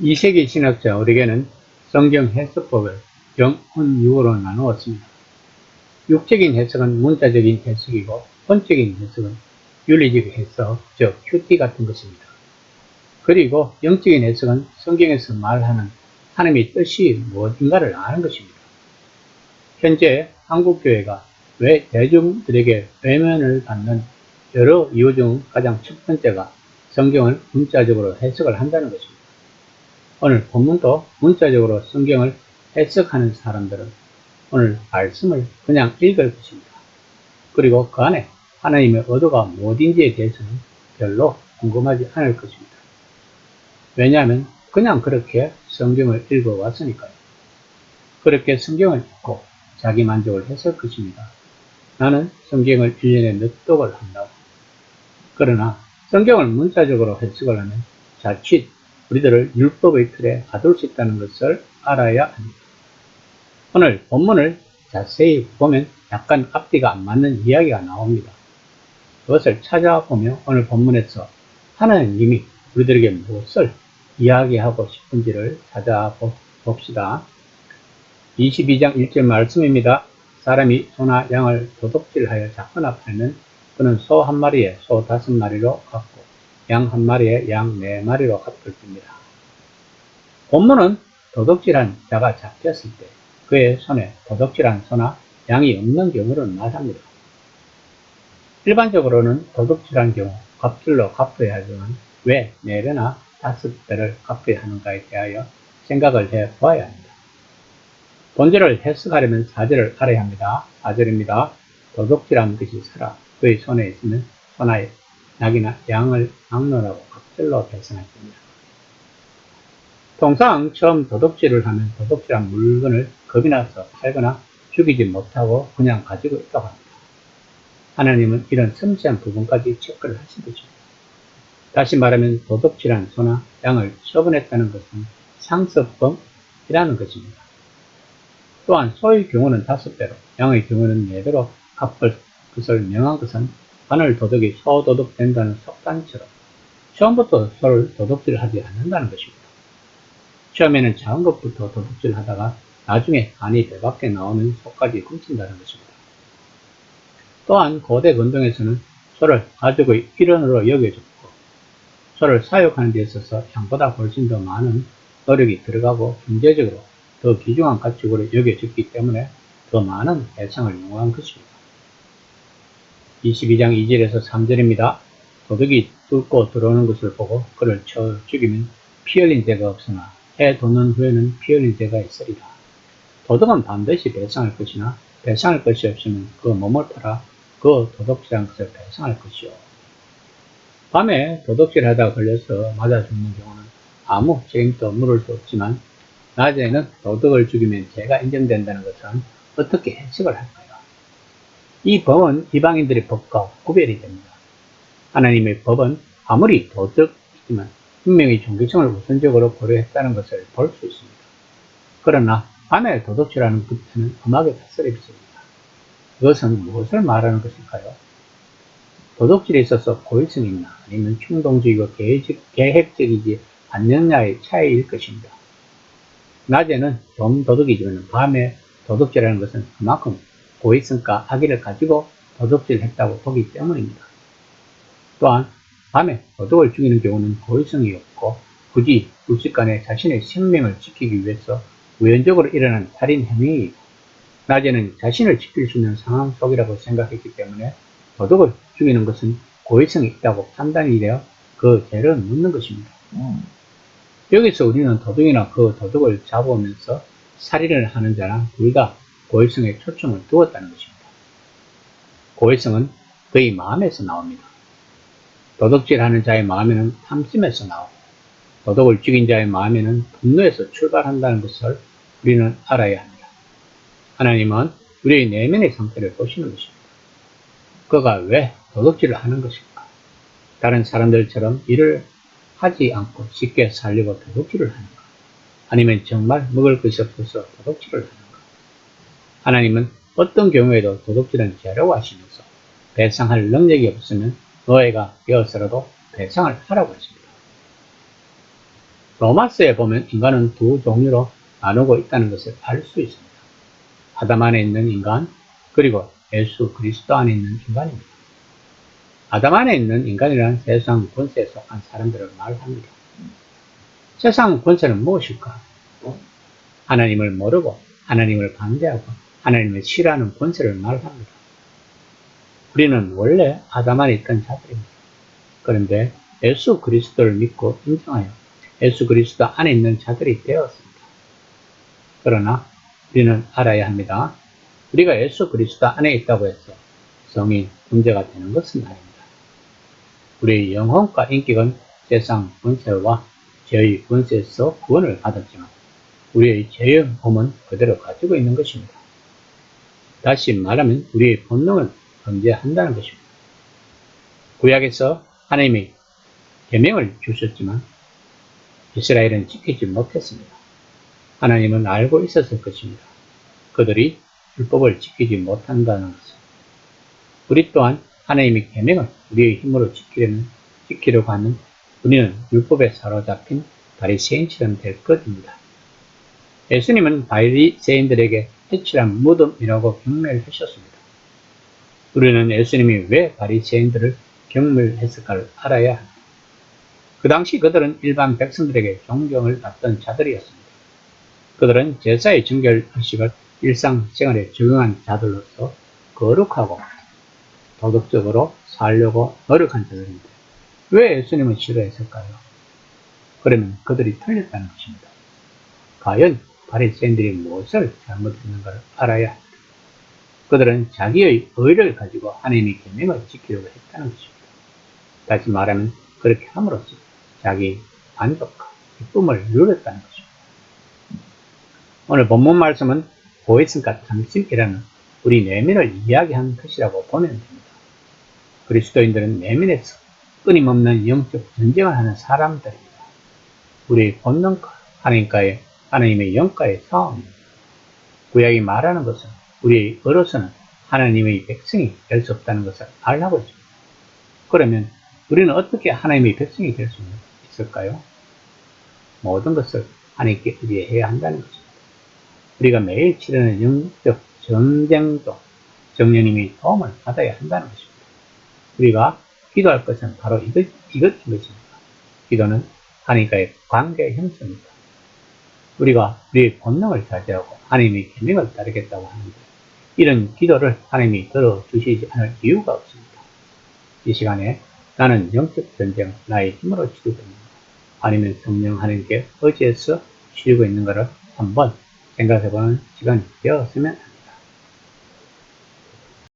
2세기 신학자 오리겐은 성경 해석법을 정훈육으로 나누었습니다. 육적인 해석은 문자적인 해석이고 본적인 해석은 윤리적 해석, 즉 큐티 같은 것입니다. 그리고 영적인 해석은 성경에서 말하는 하나님의 뜻이 무엇인가를 아는 것입니다. 현재 한국교회가 왜 대중들에게 외면을 받는 여러 이유 중 가장 첫 번째가 성경을 문자적으로 해석을 한다는 것입니다. 오늘 본문도 문자적으로 성경을 해석하는 사람들은 오늘 말씀을 그냥 읽을 것입니다. 그리고 그 안에 하나님의 의도가 무엇인지에 대해서는 별로 궁금하지 않을 것입니다. 왜냐하면 그냥 그렇게 성경을 읽어왔으니까요. 그렇게 성경을 읽고 자기 만족을 했을 것입니다. 나는 성경을 1년에 몇 독을 한다고. 그러나 성경을 문자적으로 해석을 하면 자칫 우리들을 율법의 틀에 가둘 수 있다는 것을 알아야 합니다. 오늘 본문을 자세히 보면 약간 앞뒤가 안 맞는 이야기가 나옵니다. 그것을 찾아보며 오늘 본문에서 하나님이 우리들에게 무엇을 이야기하고 싶은지를 찾아봅시다. 22장 1절 말씀입니다. 사람이 소나 양을 도둑질하여 잡거나 팔면 그는 소 한 마리에 소 5마리로 갚고 양 한 마리에 양 4마리로 갚을 겁니다. 본문은 도둑질한 자가 잡혔을 때 그의 손에 도둑질한 소나 양이 없는 경우를 말합니다. 일반적으로는 도둑질한 경우 값질로 갚아야 하지만 왜 4배나 5배를 갚아야 하는가에 대하여 생각을 해보아야 합니다. 본절을 해석하려면 4절을 알아야 합니다. 4절입니다. 도둑질한 것이 살아 그의 손에 있으면 소나 낙이나 양을 막론하고 값질로 배상할 겁니다. 통상 처음 도둑질을 하면 도둑질한 물건을 겁이 나서 팔거나 죽이지 못하고 그냥 가지고 있다고 합니다. 하나님은 이런 섬세한 부분까지 체크를 하신 것입니다. 다시 말하면 도둑질한 소나 양을 처분했다는 것은 상습범이라는 것입니다. 또한 소의 경우는 5배로 양의 경우는 4배로 갚을 것을 명한 것은 바늘 도둑이 소 도둑 된다는 속단처럼 처음부터 소를 도둑질하지 않는다는 것입니다. 처음에는 작은 것부터 도둑질하다가 나중에 간이 배밖에 나오면 소까지 훔친다는 것입니다. 또한 고대 근동에서는 소를 가족의 일원으로 여겨졌고 소를 사육하는 데 있어서 양보다 훨씬 더 많은 노력이 들어가고 경제적으로 더 귀중한 가축으로 여겨졌기 때문에 더 많은 배상을 요구한 것입니다. 22장 2절에서 3절입니다. 도둑이 뚫고 들어오는 것을 보고 그를 쳐 죽이면 피 흘린 죄가 없으나 해 돋는 후에는 피 흘린 죄가 있으리라. 도둑은 반드시 배상할 것이나 배상할 것이 없으면 그 몸을 팔아 그 도둑질한 것을 배상할 것이요. 밤에 도둑질하다가 걸려서 맞아 죽는 경우는 아무 책임도 물을 수 없지만 낮에는 도둑을 죽이면 죄가 인정된다는 것은 어떻게 해석을 할까요? 이 법은 이방인들의 법과 구별이 됩니다. 하나님의 법은 아무리 도덕이지만 분명히 종교성을 우선적으로 고려했다는 것을 볼 수 있습니다. 그러나 밤에 도둑질하는 것은 음악에 다스립니다. 그것은 무엇을 말하는 것일까요? 도둑질에 있어서 고의성이 있나 아니면 충동적이고 계획적이지 않느냐의 차이일 것입니다. 낮에는 좀 도둑이지만 밤에 도둑질하는 것은 그만큼 고의성과 악의를 가지고 도둑질했다고 보기 때문입니다. 또한 밤에 도둑을 죽이는 경우는 고의성이 없고 굳이 불식간에 자신의 생명을 지키기 위해서 우연적으로 일어난 살인 행위이고 낮에는 자신을 지킬 수 있는 상황 속이라고 생각했기 때문에 도둑을 죽이는 것은 고의성이 있다고 판단이 되어 그 죄를 묻는 것입니다. 여기서 우리는 도둑이나 그 도둑을 잡으면서 살인을 하는 자나 둘 다 고의성에 초점을 두었다는 것입니다. 고의성은 그의 마음에서 나옵니다. 도둑질하는 자의 마음에는 탐심에서 나오고 도둑을 죽인 자의 마음에는 분노에서 출발한다는 것을 우리는 알아야 합니다. 하나님은 우리의 내면의 상태를 보시는 것입니다. 그가 왜 도둑질을 하는 것일까? 다른 사람들처럼 일을 하지 않고 쉽게 살려고 도둑질을 하는가? 아니면 정말 먹을 것이 없어서 도둑질을 하는가? 하나님은 어떤 경우에도 도둑질은 죄라고 하시면서 배상할 능력이 없으면 노예가 되어서라도 배상을 하라고 했습니다. 로마서에 보면 인간은 두 종류로 나누고 있다는 것을 알 수 있습니다. 아담 안에 있는 인간, 그리고 예수 그리스도 안에 있는 인간입니다. 아담 안에 있는 인간이란 세상 권세에 속한 사람들을 말합니다. 세상 권세는 무엇일까? 하나님을 모르고 하나님을 반대하고 하나님을 싫어하는 권세를 말합니다. 우리는 원래 아담 안에 있던 자들입니다. 그런데 예수 그리스도를 믿고 인정하여 예수 그리스도 안에 있는 자들이 되었습니다. 그러나 우리는 알아야 합니다. 우리가 예수 그리스도 안에 있다고 해서 성이 문제가 되는 것은 아닙니다. 우리의 영혼과 인격은 세상 권세와 죄의 권세에서 구원을 받았지만 우리의 죄의 몸은 그대로 가지고 있는 것입니다. 다시 말하면 우리의 본능은 존재한다는 것입니다. 구약에서 하나님이 계명을 주셨지만 이스라엘은 지키지 못했습니다. 하나님은 알고 있었을 것입니다. 그들이 율법을 지키지 못한다는 것을. 우리 또한 하나님의 계명을 우리의 힘으로 지키려고 하면 우리는 율법에 사로잡힌 바리새인처럼 될 것입니다. 예수님은 바리새인들에게 해칠한 무덤이라고 경멸하셨습니다. 우리는 예수님이 왜 바리새인들을 경멸했을까를 알아야 합니다. 그 당시 그들은 일반 백성들에게 존경을 받던 자들이었습니다. 그들은 제사의 정결 의식을 일상생활에 적용한 자들로서 거룩하고 도덕적으로 살려고 노력한 자들입니다. 왜 예수님을 싫어했을까요? 그러면 그들이 틀렸다는 것입니다. 과연 바리새인들이 무엇을 잘못했는가를 알아야 합니다. 그들은 자기의 의를 가지고 하나님의 계명을 지키려고 했다는 것입니다. 다시 말하면 그렇게 함으로써 자기 만족과 기쁨을 누렸다는 것입니다. 오늘 본문 말씀은 보혜성과 탐심이라는 우리 내면을 이야기하는 것이라고 보면 됩니다. 그리스도인들은 내면에서 끊임없는 영적 전쟁을 하는 사람들입니다. 우리의 본능과 하나님의 영과의 싸움입니다. 구약이 말하는 것은 우리의 의로서는 하나님의 백성이 될 수 없다는 것을 알라고 했습니다. 그러면 우리는 어떻게 하나님의 백성이 될 수 있을까요? 모든 것을 하나님께 의지해야 한다는 것입니다. 우리가 매일 치르는 영적 전쟁도 성령님의 도움을 받아야 한다는 것입니다. 우리가 기도할 것은 바로 이것인 것입니다. 기도는 하나님과의 관계의 형성입니다. 우리가 우리의 본능을 자제하고 하나님의 계명을 따르겠다고 하는데 이런 기도를 하나님이 들어주시지 않을 이유가 없습니다. 이 시간에 나는 영적 전쟁 나의 힘으로 치르고 있는가 아니면 성령 하나님께 의지해서 치르고 있는가를 한번 생각해보는 시간이 되었으면 합니다.